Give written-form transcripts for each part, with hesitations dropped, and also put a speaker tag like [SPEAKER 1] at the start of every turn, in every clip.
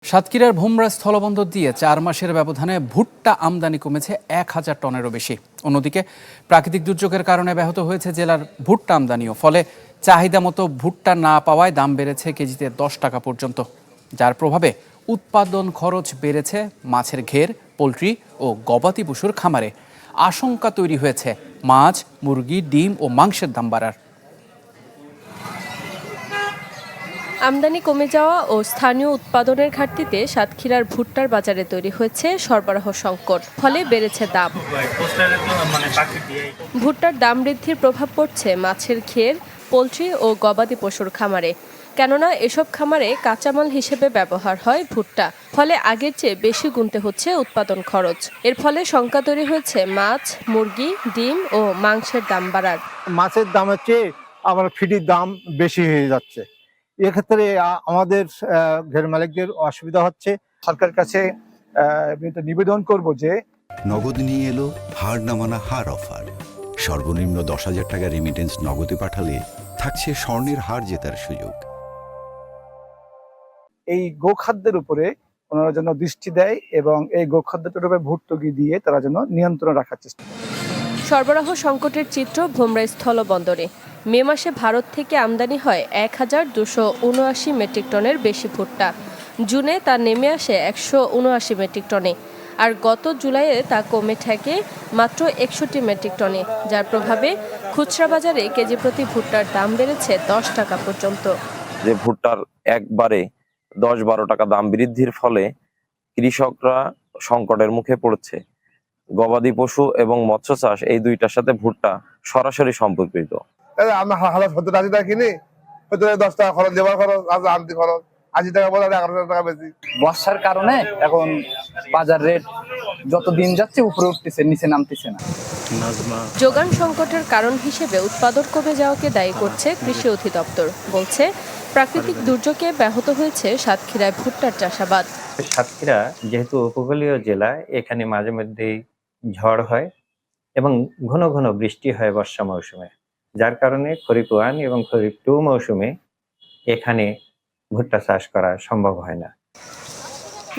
[SPEAKER 1] সাতক্ষীরার ভোমরা স্থলবন্দর দিয়ে ৪ মাসের ব্যবধানে ভুট্টা আমদানি কমেছে ১,০০০ টনেরও বেশি। অন্যদিকে প্রাকৃতিক দুর্যোগের কারণে ব্যাহত হয়েছে জেলার ভুট্টা আমদানিও। ফলে চাহিদা মতো ভুট্টা না পাওয়ায় দাম বেড়েছে কেজিতে ১০ টাকা পর্যন্ত, যার প্রভাবে উৎপাদন খরচ বেড়েছে মাছের ঘের, পোলট্রি ও গবাদি পশুর খামারে। আশঙ্কা তৈরি হয়েছে মাছ, মুরগি, ডিম ও মাংসের দাম বাড়ার।
[SPEAKER 2] আমদানি কমে যাওয়া ও স্থানীয় উৎপাদনের ঘাটতিতে সাতক্ষীরার ভুট্টার বাজারে তৈরি হয়েছে সরবরাহ সংকট, ফলে বেড়েছে দাম। ভুট্টার দাম বৃদ্ধির প্রভাব পড়ছে মাছের ঘের, পোলট্রি ও গবাদি পশুর খামারে। কেননা এসব খামারে কাঁচামাল হিসেবে ব্যবহার হয় ভুট্টা, ফলে আগের চেয়ে বেশি গুনতে হচ্ছে উৎপাদন খরচ। এর ফলে শঙ্কা তৈরি হয়েছে মাছ, মুরগি, ডিম ও মাংসের দাম বাড়ার।
[SPEAKER 3] মাছের দামের চেয়ে আমার ফিডের দাম বেশি হয়ে যাচ্ছে। এক্ষেত্রে আমাদের ঘের মালিকদের অসুবিধা হচ্ছে। সরকারের কাছে নিবেদন করব যে
[SPEAKER 4] নগদ নিয়ে এলো হার না মানা হার অফার। সর্বনিম্ন ১০,০০০ টাকা রেমিটেন্স নগদে পাঠালে থাকছে স্বর্ণের হার জেতার সুযোগ।
[SPEAKER 3] এই গোখাদ্যের উপরে ওনারা যেন দৃষ্টি দেয় এবং এই গোখাদ্যটার উপরে ভর্তুকি দিয়ে তারা যেন নিয়ন্ত্রণ রাখার চেষ্টা করে।
[SPEAKER 2] সরবরাহ সংকটের চিত্র ভোমরা স্থলবন্দরে। মে মাসে ভারত থেকে আমদানি হয় ১,২৭৯ মেট্রিক টনের বেশি ভুট্টা। জুনে তা নেমে আসে ১৭৯ মেট্রিক টনে, আর গত জুলাইয়ে তা কমে ঠেকে মাত্র ৬১ মেট্রিক টনে, যার প্রভাবে খুচরা বাজারে কেজি প্রতি ভুট্টার দাম বেড়েছে ১০ টাকা পর্যন্ত।
[SPEAKER 5] যে ভুট্টার একবারে ১০-১২ টাকা দাম বৃদ্ধির ফলে কৃষকরা সংকটের মুখে পড়ছে। গবাদি পশু এবং মৎস্য চাষ এই দুইটার সাথে ভুট্টা সরাসরি সম্পর্কিত।
[SPEAKER 3] আমরা হাজার ৭০ ৮০ টাকা কিনি, ১০ টাকা খরচ, লেবার খরচ, আনতি খরচ ৮০ টাকা বলে ১১০০ টাকা বেশি।
[SPEAKER 6] বর্ষার কারণে এখন বাজার রেট যত দিন যাচ্ছে উপরে উঠতেছে, নিচে নামতেছে না।
[SPEAKER 2] যোগান সংকটের কারণ হিসেবে উৎপাদন কমে যাওয়াকে দায়ী করছে কৃষি অধিদপ্তর। বলছে প্রাকৃতিক দুর্যোগে ব্যাহত হয়েছে সাতক্ষীরায় ভুট্টার চাষাবাদ।
[SPEAKER 7] সাতক্ষীরা যেহেতু উপকূলীয় জেলা, এখানে মাঝে মধ্যেই ঝড় হয় এবং ঘন ঘন বৃষ্টি হয় বর্ষা মৌসুমে, যার কারণে খরিফ 1 এবং খরিফ 2 মৌসুমে এখানে ভুট্টা চাষ করা সম্ভব হয় না।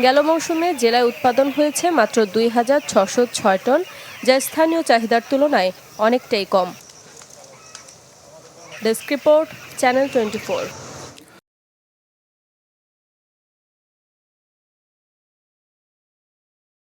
[SPEAKER 2] গেল মৌসুমে জেলায় উৎপাদন হয়েছে মাত্র ২,৬০৬ টন, যা স্থানীয় চাহিদার তুলনায় অনেকটাই কম। Desk report, channel 24।